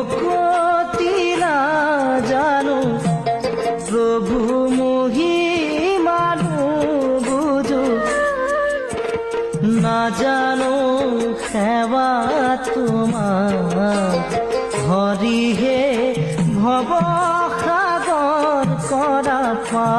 ভকতি না জানো প্রভু মহিমানু বুঝু না জানো সেবা তোমার হরি হে ভব সাগর করা পা